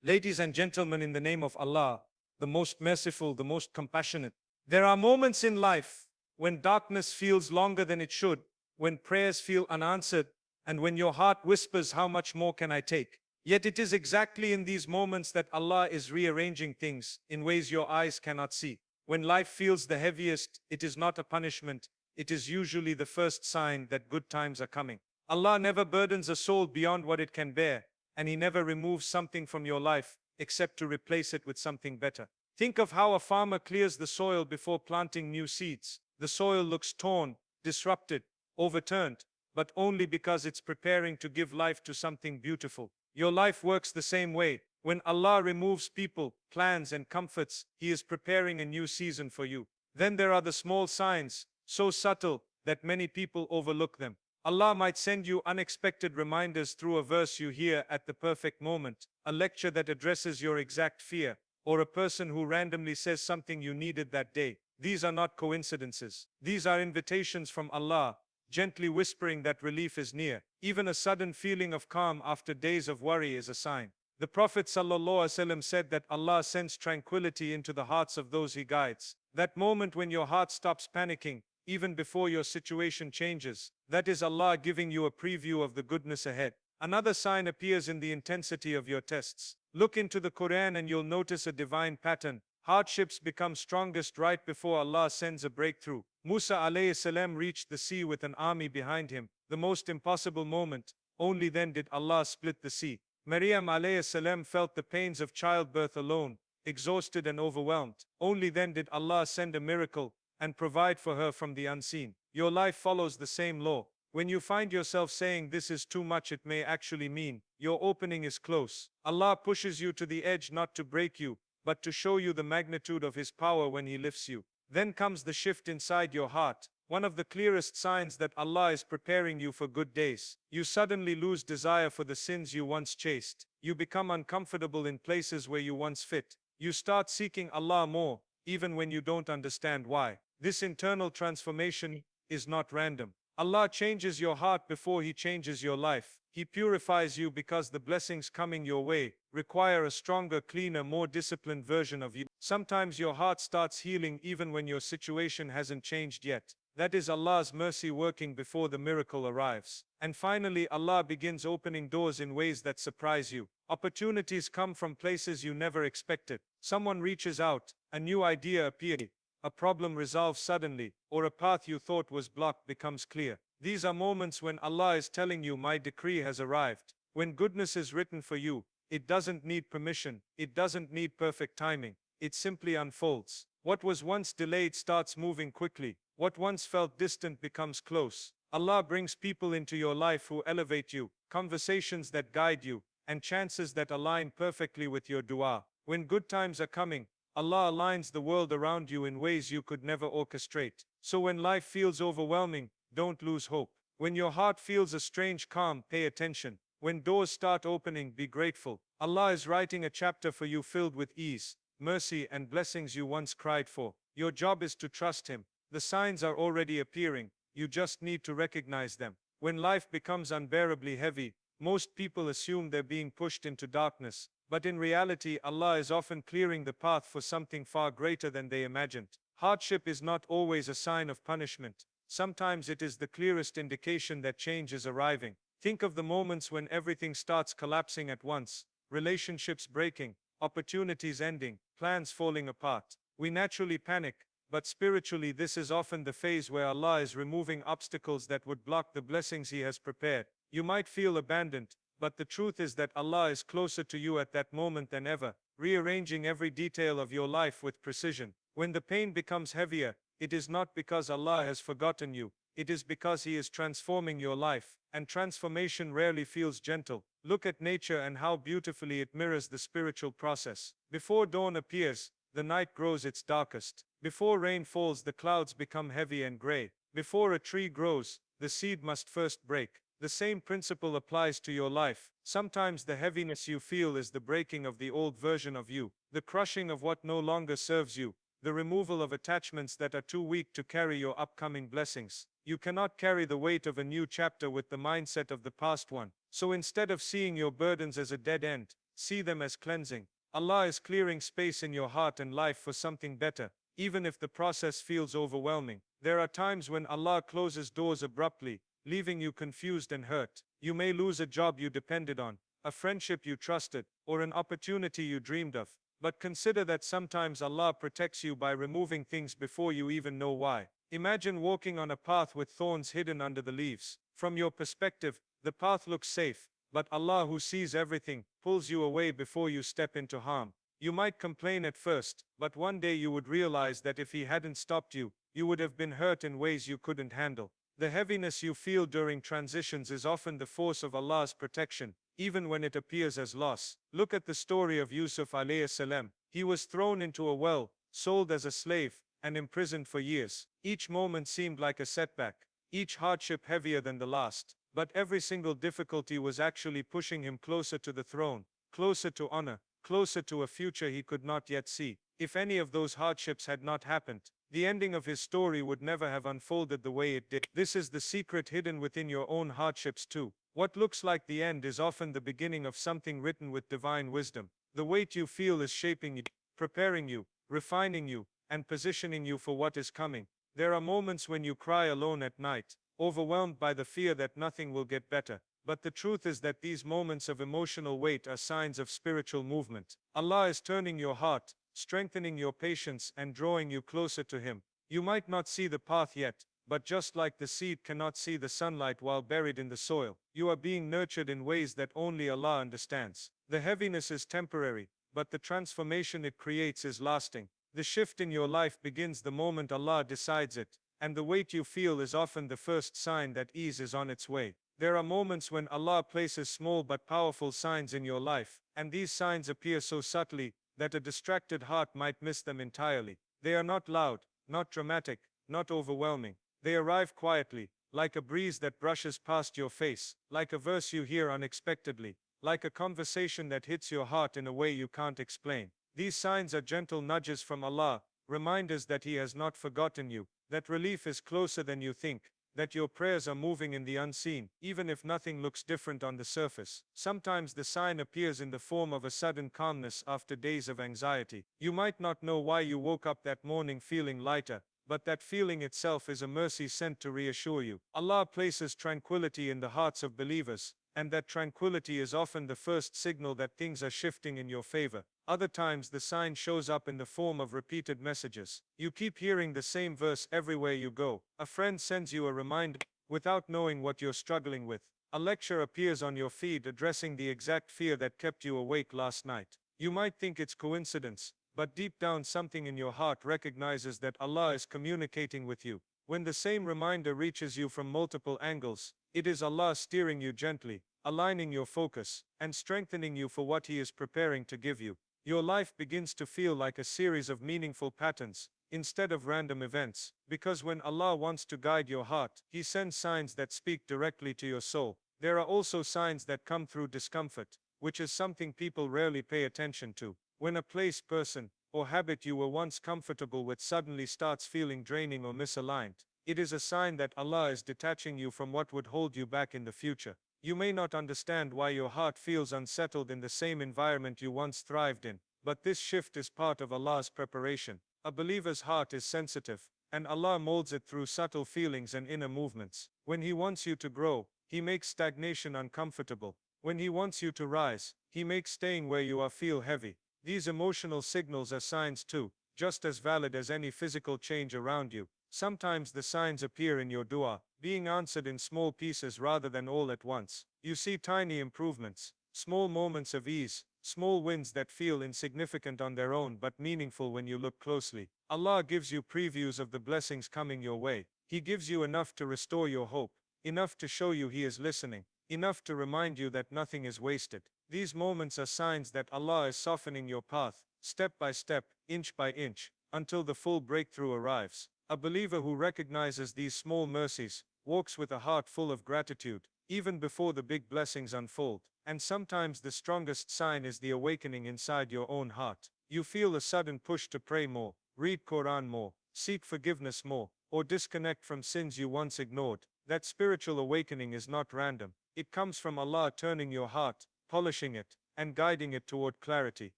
Ladies and gentlemen, in the name of Allah, the most merciful, the most compassionate, there are moments in life when darkness feels longer than it should, when prayers feel unanswered, and when your heart whispers, "How much more can I take?" Yet it is exactly in these moments that Allah is rearranging things in ways your eyes cannot see. When life feels the heaviest, it is not a punishment, it is usually the first sign that good times are coming. Allah never burdens a soul beyond what it can bear, and He never removes something from your life except to replace it with something better. Think of how a farmer clears the soil before planting new seeds. The soil looks torn, disrupted, overturned, but only because it's preparing to give life to something beautiful. Your life works the same way. When Allah removes people, plans, and comforts, He is preparing a new season for you. Then there are the small signs, so subtle that many people overlook them. Allah might send you unexpected reminders through a verse you hear at the perfect moment, a lecture that addresses your exact fear, or a person who randomly says something you needed that day. These are not coincidences. These are invitations from Allah, gently whispering that relief is near. Even a sudden feeling of calm after days of worry is a sign. The Prophet ﷺ said that Allah sends tranquility into the hearts of those He guides. That moment when your heart stops panicking, even before your situation changes, that is Allah giving you a preview of the goodness ahead. Another sign appears in the intensity of your tests. Look into the Quran and you'll notice a divine pattern. Hardships become strongest right before Allah sends a breakthrough. Musa alayhi salam reached the sea with an army behind him, the most impossible moment. Only then did Allah split the sea. Maryam alayhi salam felt the pains of childbirth alone, exhausted and overwhelmed. Only then did Allah send a miracle and provide for her from the unseen. Your life follows the same law. When you find yourself saying this is too much, it may actually mean your opening is close. Allah pushes you to the edge not to break you, but to show you the magnitude of His power when He lifts you. Then comes the shift inside your heart. One of the clearest signs that Allah is preparing you for good days. You suddenly lose desire for the sins you once chased. You become uncomfortable in places where you once fit. You start seeking Allah more, even when you don't understand why. This internal transformation is not random. Allah changes your heart before He changes your life. He purifies you because the blessings coming your way require a stronger, cleaner, more disciplined version of you. Sometimes your heart starts healing even when your situation hasn't changed yet. That is Allah's mercy working before the miracle arrives. And finally, Allah begins opening doors in ways that surprise you. Opportunities come from places you never expected. Someone reaches out, a new idea appears, a problem resolves suddenly, or a path you thought was blocked becomes clear. These are moments when Allah is telling you, my decree has arrived. When goodness is written for you, it doesn't need permission, it doesn't need perfect timing, it simply unfolds. What was once delayed starts moving quickly. What once felt distant becomes close. Allah brings people into your life who elevate you, conversations that guide you, and chances that align perfectly with your dua. When good times are coming, Allah aligns the world around you in ways you could never orchestrate. So when life feels overwhelming, don't lose hope. When your heart feels a strange calm, pay attention. When doors start opening, be grateful. Allah is writing a chapter for you filled with ease, mercy, and blessings you once cried for. Your job is to trust Him. The signs are already appearing, you just need to recognize them. When life becomes unbearably heavy, most people assume they're being pushed into darkness. But in reality, Allah is often clearing the path for something far greater than they imagined. Hardship is not always a sign of punishment. Sometimes it is the clearest indication that change is arriving. Think of the moments when everything starts collapsing at once, relationships breaking, opportunities ending, plans falling apart. We naturally panic, but spiritually this is often the phase where Allah is removing obstacles that would block the blessings He has prepared. You might feel abandoned, but the truth is that Allah is closer to you at that moment than ever, rearranging every detail of your life with precision. When the pain becomes heavier, it is not because Allah has forgotten you, it is because He is transforming your life, and transformation rarely feels gentle. Look at nature and how beautifully it mirrors the spiritual process. Before dawn appears, the night grows its darkest. Before rain falls, the clouds become heavy and gray. Before a tree grows, the seed must first break. The same principle applies to your life. Sometimes the heaviness you feel is the breaking of the old version of you, the crushing of what no longer serves you, the removal of attachments that are too weak to carry your upcoming blessings. You cannot carry the weight of a new chapter with the mindset of the past one. So instead of seeing your burdens as a dead end, See them as cleansing. Allah is clearing space in your heart and life for something better, even if the process feels overwhelming. There are times when Allah closes doors abruptly, leaving you confused and hurt. You may lose a job you depended on, a friendship you trusted, or an opportunity you dreamed of. But consider that sometimes Allah protects you by removing things before you even know why. Imagine walking on a path with thorns hidden under the leaves. From your perspective, the path looks safe, but Allah, who sees everything, pulls you away before you step into harm. You might complain at first, but one day you would realize that if He hadn't stopped you, you would have been hurt in ways you couldn't handle. The heaviness you feel during transitions is often the force of Allah's protection, even when it appears as loss. Look at the story of Yusuf alayhi salam. He was thrown into a well, sold as a slave, and imprisoned for years. Each moment seemed like a setback, each hardship heavier than the last. But every single difficulty was actually pushing him closer to the throne, closer to honor, closer to a future he could not yet see. If any of those hardships had not happened, the ending of his story would never have unfolded the way it did. This is the secret hidden within your own hardships too. What looks like the end is often the beginning of something written with divine wisdom. The weight you feel is shaping you, preparing you, refining you, and positioning you for what is coming. There are moments when you cry alone at night, overwhelmed by the fear that nothing will get better. But the truth is that these moments of emotional weight are signs of spiritual movement. Allah is turning your heart, strengthening your patience, and drawing you closer to Him. You might not see the path yet, but just like the seed cannot see the sunlight while buried in the soil, you are being nurtured in ways that only Allah understands. The heaviness is temporary, but the transformation it creates is lasting. The shift in your life begins the moment Allah decides it, and the weight you feel is often the first sign that ease is on its way. There are moments when Allah places small but powerful signs in your life, and these signs appear so subtly that a distracted heart might miss them entirely. They are not loud, not dramatic, not overwhelming. They arrive quietly, like a breeze that brushes past your face, like a verse you hear unexpectedly, like a conversation that hits your heart in a way you can't explain. These signs are gentle nudges from Allah, reminders that He has not forgotten you, that relief is closer than you think, that your prayers are moving in the unseen, even if nothing looks different on the surface. Sometimes the sign appears in the form of a sudden calmness after days of anxiety. You might not know why you woke up that morning feeling lighter, but that feeling itself is a mercy sent to reassure you. Allah places tranquility in the hearts of believers, and that tranquility is often the first signal that things are shifting in your favor. Other times the sign shows up in the form of repeated messages. You keep hearing the same verse everywhere you go. A friend sends you a reminder without knowing what you're struggling with. A lecture appears on your feed addressing the exact fear that kept you awake last night. You might think it's coincidence, but deep down something in your heart recognizes that Allah is communicating with you. When the same reminder reaches you from multiple angles, it is Allah steering you gently, aligning your focus, and strengthening you for what He is preparing to give you. Your life begins to feel like a series of meaningful patterns, instead of random events, because when Allah wants to guide your heart, He sends signs that speak directly to your soul. There are also signs that come through discomfort, which is something people rarely pay attention to. When a place, person, or habit you were once comfortable with suddenly starts feeling draining or misaligned, it is a sign that Allah is detaching you from what would hold you back in the future. You may not understand why your heart feels unsettled in the same environment you once thrived in, but this shift is part of Allah's preparation. A believer's heart is sensitive, and Allah molds it through subtle feelings and inner movements. When He wants you to grow, He makes stagnation uncomfortable. When He wants you to rise, He makes staying where you are feel heavy. These emotional signals are signs too, just as valid as any physical change around you. Sometimes the signs appear in your dua, being answered in small pieces rather than all at once. You see tiny improvements, small moments of ease, small wins that feel insignificant on their own but meaningful when you look closely. Allah gives you previews of the blessings coming your way. He gives you enough to restore your hope, enough to show you He is listening, enough to remind you that nothing is wasted. These moments are signs that Allah is softening your path, step by step, inch by inch, until the full breakthrough arrives. A believer who recognizes these small mercies walks with a heart full of gratitude, even before the big blessings unfold. And sometimes the strongest sign is the awakening inside your own heart. You feel a sudden push to pray more, read Quran more, seek forgiveness more, or disconnect from sins you once ignored. That spiritual awakening is not random. It comes from Allah turning your heart, polishing it, and guiding it toward clarity.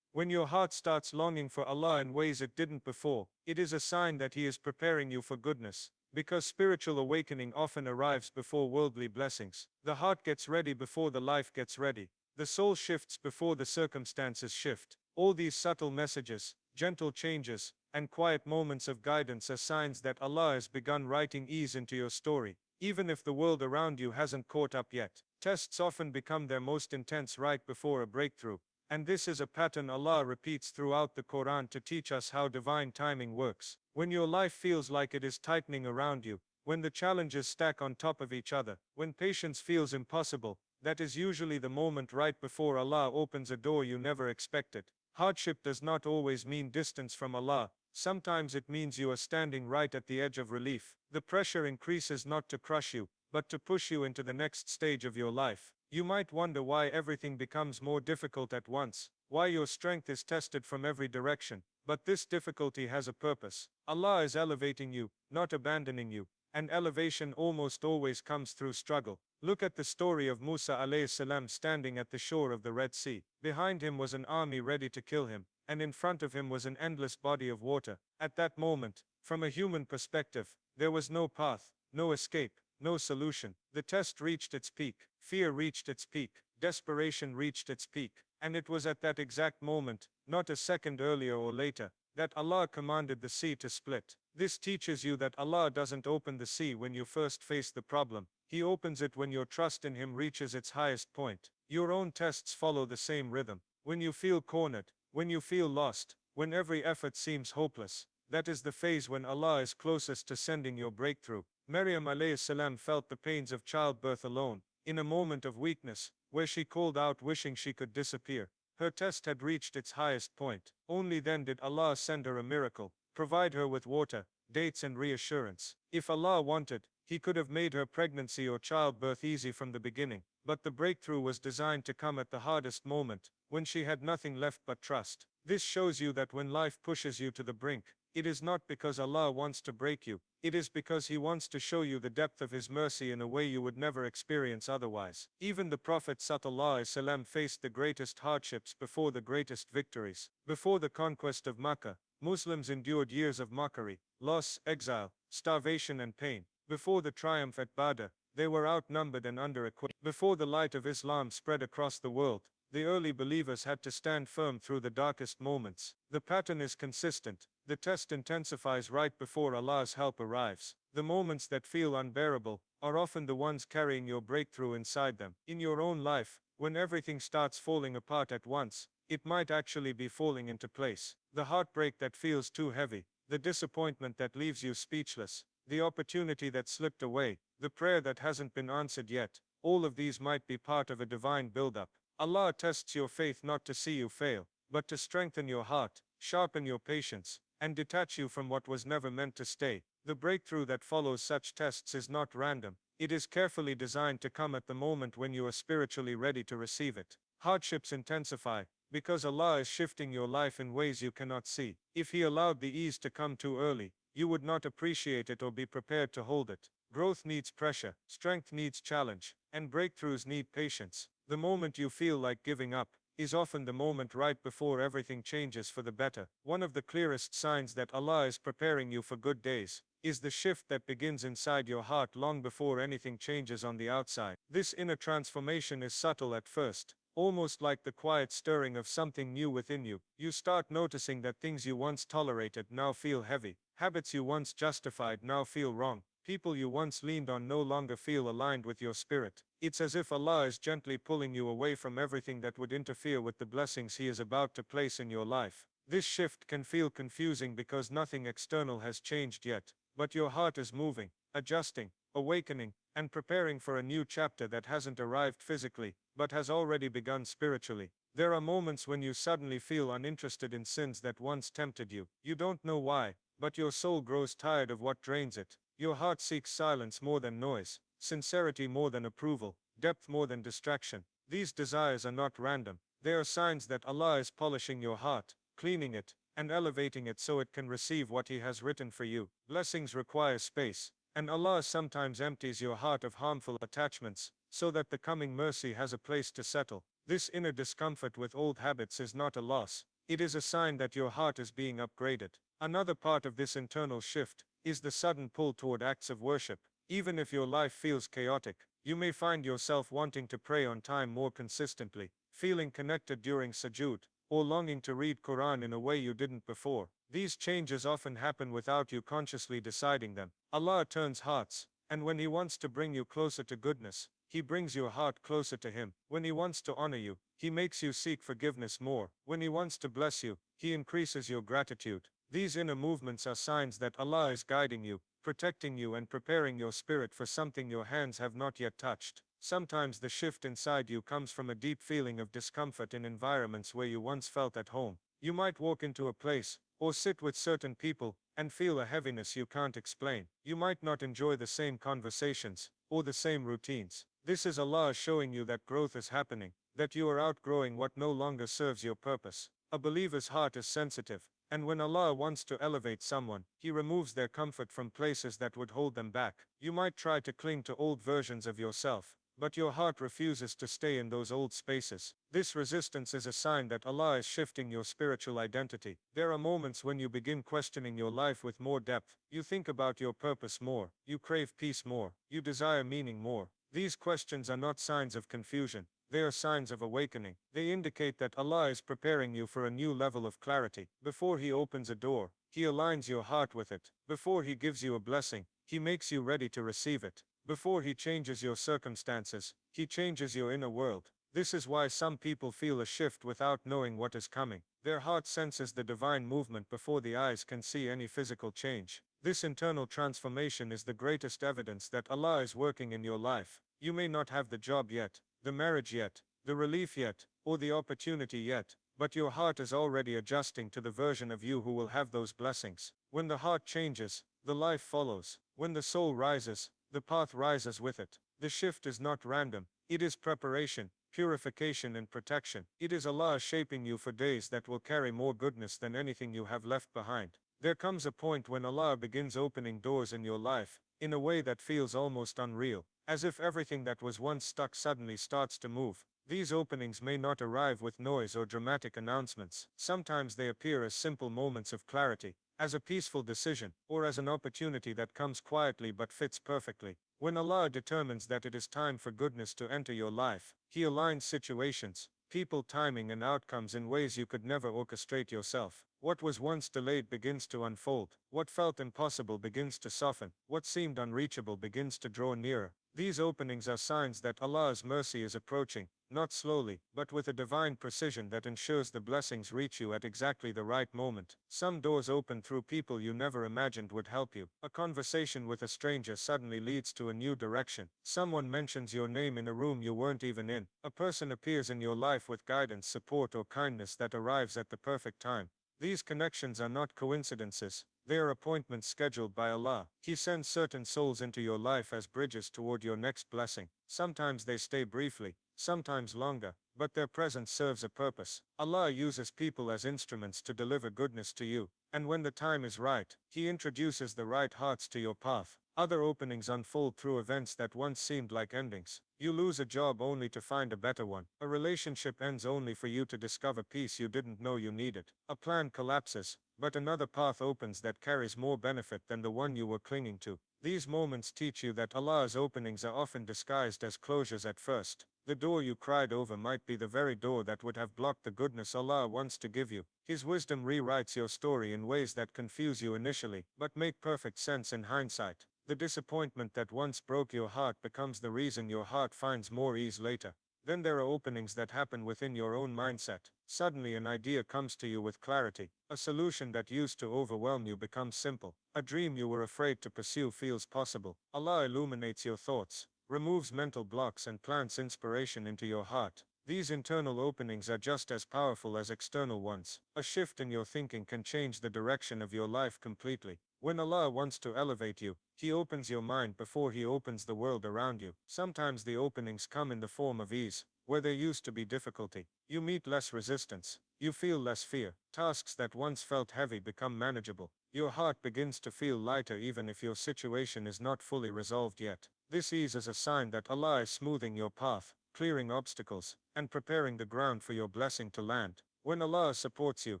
When your heart starts longing for Allah in ways it didn't before, it is a sign that He is preparing you for goodness. Because spiritual awakening often arrives before worldly blessings. The heart gets ready before the life gets ready. The soul shifts before the circumstances shift. All these subtle messages, gentle changes, and quiet moments of guidance are signs that Allah has begun writing ease into your story, even if the world around you hasn't caught up yet. Tests often become their most intense right before a breakthrough. And this is a pattern Allah repeats throughout the Quran to teach us how divine timing works. When your life feels like it is tightening around you, when the challenges stack on top of each other, when patience feels impossible, that is usually the moment right before Allah opens a door you never expected. Hardship does not always mean distance from Allah. Sometimes it means you are standing right at the edge of relief. The pressure increases not to crush you, but to push you into the next stage of your life. You might wonder why everything becomes more difficult at once, why your strength is tested from every direction. But this difficulty has a purpose. Allah is elevating you, not abandoning you. And elevation almost always comes through struggle. Look at the story of Musa alayhi salam standing at the shore of the Red Sea. Behind him was an army ready to kill him, and in front of him was an endless body of water. At that moment, from a human perspective, there was no path, no escape, no solution. The test reached its peak, fear reached its peak, desperation reached its peak, and it was at that exact moment, not a second earlier or later, that Allah commanded the sea to split. This teaches you that Allah doesn't open the sea when you first face the problem. He opens it when your trust in Him reaches its highest point. Your own tests follow the same rhythm. When you feel cornered, when you feel lost, when every effort seems hopeless, that is the phase when Allah is closest to sending your breakthrough. Maryam alayhi salam felt the pains of childbirth alone, in a moment of weakness, where she called out wishing she could disappear. Her test had reached its highest point. Only then did Allah send her a miracle, provide her with water, dates and reassurance. If Allah wanted, He could have made her pregnancy or childbirth easy from the beginning. But the breakthrough was designed to come at the hardest moment, when she had nothing left but trust. This shows you that when life pushes you to the brink, it is not because Allah wants to break you, it is because He wants to show you the depth of His mercy in a way you would never experience otherwise. Even the Prophet ﷺ faced the greatest hardships before the greatest victories. Before the conquest of Makkah, Muslims endured years of mockery, loss, exile, starvation and pain. Before the triumph at Badr, they were outnumbered and under-equipped. Before the light of Islam spread across the world, the early believers had to stand firm through the darkest moments. The pattern is consistent. The test intensifies right before Allah's help arrives. The moments that feel unbearable are often the ones carrying your breakthrough inside them. In your own life, when everything starts falling apart at once, it might actually be falling into place. The heartbreak that feels too heavy, the disappointment that leaves you speechless, the opportunity that slipped away, the prayer that hasn't been answered yet, all of these might be part of a divine build-up. Allah tests your faith not to see you fail, but to strengthen your heart, sharpen your patience, and detach you from what was never meant to stay. The breakthrough that follows such tests is not random. It is carefully designed to come at the moment when you are spiritually ready to receive it. Hardships intensify, because Allah is shifting your life in ways you cannot see. If He allowed the ease to come too early, you would not appreciate it or be prepared to hold it. Growth needs pressure, strength needs challenge, and breakthroughs need patience. The moment you feel like giving up is often the moment right before everything changes for the better. One of the clearest signs that Allah is preparing you for good days is the shift that begins inside your heart long before anything changes on the outside. This inner transformation is subtle at first, almost like the quiet stirring of something new within you. You start noticing that things you once tolerated now feel heavy. Habits you once justified now feel wrong. People you once leaned on no longer feel aligned with your spirit. It's as if Allah is gently pulling you away from everything that would interfere with the blessings He is about to place in your life. This shift can feel confusing because nothing external has changed yet, but your heart is moving, adjusting, awakening, and preparing for a new chapter that hasn't arrived physically, but has already begun spiritually. There are moments when you suddenly feel uninterested in sins that once tempted you. You don't know why, but your soul grows tired of what drains it. Your heart seeks silence more than noise, sincerity more than approval, depth more than distraction. These desires are not random. They are signs that Allah is polishing your heart, cleaning it, and elevating it so it can receive what He has written for you. Blessings require space, and Allah sometimes empties your heart of harmful attachments, so that the coming mercy has a place to settle. This inner discomfort with old habits is not a loss. It is a sign that your heart is being upgraded. Another part of this internal shift is the sudden pull toward acts of worship. Even if your life feels chaotic, you may find yourself wanting to pray on time more consistently, feeling connected during sujood, or longing to read Quran in a way you didn't before. These changes often happen without you consciously deciding them. Allah turns hearts, and when He wants to bring you closer to goodness, He brings your heart closer to Him. When He wants to honor you, He makes you seek forgiveness more. When He wants to bless you, He increases your gratitude. These inner movements are signs that Allah is guiding you, protecting you, and preparing your spirit for something your hands have not yet touched. Sometimes the shift inside you comes from a deep feeling of discomfort in environments where you once felt at home. You might walk into a place, or sit with certain people, and feel a heaviness you can't explain. You might not enjoy the same conversations, or the same routines. This is Allah showing you that growth is happening, that you are outgrowing what no longer serves your purpose. A believer's heart is sensitive, and when Allah wants to elevate someone, He removes their comfort from places that would hold them back. You might try to cling to old versions of yourself, but your heart refuses to stay in those old spaces. This resistance is a sign that Allah is shifting your spiritual identity. There are moments when you begin questioning your life with more depth. You think about your purpose more, you crave peace more, you desire meaning more. These questions are not signs of confusion. They are signs of awakening. They indicate that Allah is preparing you for a new level of clarity. Before He opens a door, He aligns your heart with it. Before He gives you a blessing, He makes you ready to receive it. Before He changes your circumstances, He changes your inner world. This is why some people feel a shift without knowing what is coming. Their heart senses the divine movement before the eyes can see any physical change. This internal transformation is the greatest evidence that Allah is working in your life. You may not have the job yet, the marriage yet, the relief yet, or the opportunity yet, but your heart is already adjusting to the version of you who will have those blessings. When the heart changes, the life follows. When the soul rises, the path rises with it. The shift is not random. It is preparation, purification, and protection. It is Allah shaping you for days that will carry more goodness than anything you have left behind. There comes a point when Allah begins opening doors in your life, in a way that feels almost unreal, as if everything that was once stuck suddenly starts to move. These openings may not arrive with noise or dramatic announcements. Sometimes they appear as simple moments of clarity, as a peaceful decision, or as an opportunity that comes quietly but fits perfectly. When Allah determines that it is time for goodness to enter your life, He aligns situations, people, timing, and outcomes in ways you could never orchestrate yourself. What was once delayed begins to unfold. What felt impossible begins to soften. What seemed unreachable begins to draw nearer. These openings are signs that Allah's mercy is approaching, not slowly, but with a divine precision that ensures the blessings reach you at exactly the right moment. Some doors open through people you never imagined would help you. A conversation with a stranger suddenly leads to a new direction. Someone mentions your name in a room you weren't even in. A person appears in your life with guidance, support, or kindness that arrives at the perfect time. These connections are not coincidences. They are appointments scheduled by Allah. He sends certain souls into your life as bridges toward your next blessing. Sometimes they stay briefly, sometimes longer, but their presence serves a purpose. Allah uses people as instruments to deliver goodness to you, and when the time is right, He introduces the right hearts to your path. Other openings unfold through events that once seemed like endings. You lose a job only to find a better one. A relationship ends only for you to discover peace you didn't know you needed. A plan collapses, but another path opens that carries more benefit than the one you were clinging to. These moments teach you that Allah's openings are often disguised as closures at first. The door you cried over might be the very door that would have blocked the goodness Allah wants to give you. His wisdom rewrites your story in ways that confuse you initially, but make perfect sense in hindsight. The disappointment that once broke your heart becomes the reason your heart finds more ease later. Then there are openings that happen within your own mindset. Suddenly an idea comes to you with clarity. A solution that used to overwhelm you becomes simple. A dream you were afraid to pursue feels possible. Allah illuminates your thoughts, removes mental blocks, and plants inspiration into your heart. These internal openings are just as powerful as external ones. A shift in your thinking can change the direction of your life completely. When Allah wants to elevate you, He opens your mind before He opens the world around you. Sometimes the openings come in the form of ease, where there used to be difficulty. You meet less resistance. You feel less fear. Tasks that once felt heavy become manageable. Your heart begins to feel lighter even if your situation is not fully resolved yet. This ease is a sign that Allah is smoothing your path, clearing obstacles, and preparing the ground for your blessing to land. When Allah supports you,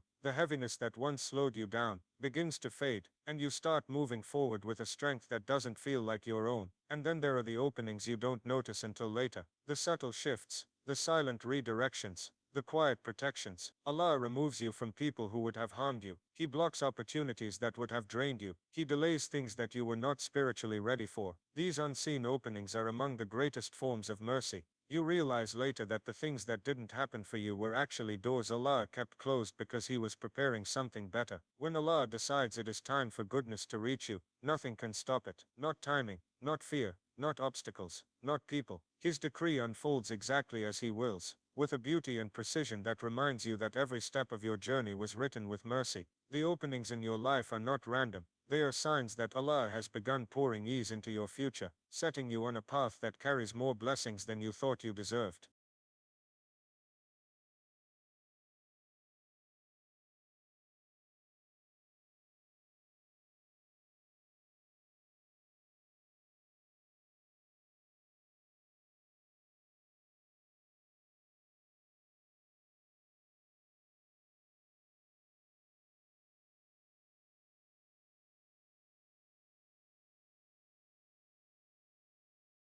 the heaviness that once slowed you down begins to fade, and you start moving forward with a strength that doesn't feel like your own. And then there are the openings you don't notice until later, the subtle shifts, the silent redirections, the quiet protections. Allah removes you from people who would have harmed you. He blocks opportunities that would have drained you. He delays things that you were not spiritually ready for. These unseen openings are among the greatest forms of mercy. You realize later that the things that didn't happen for you were actually doors Allah kept closed because He was preparing something better. When Allah decides it is time for goodness to reach you, nothing can stop it. Not timing, not fear, not obstacles, not people. His decree unfolds exactly as He wills, with a beauty and precision that reminds you that every step of your journey was written with mercy. The openings in your life are not random. They are signs that Allah has begun pouring ease into your future, setting you on a path that carries more blessings than you thought you deserved.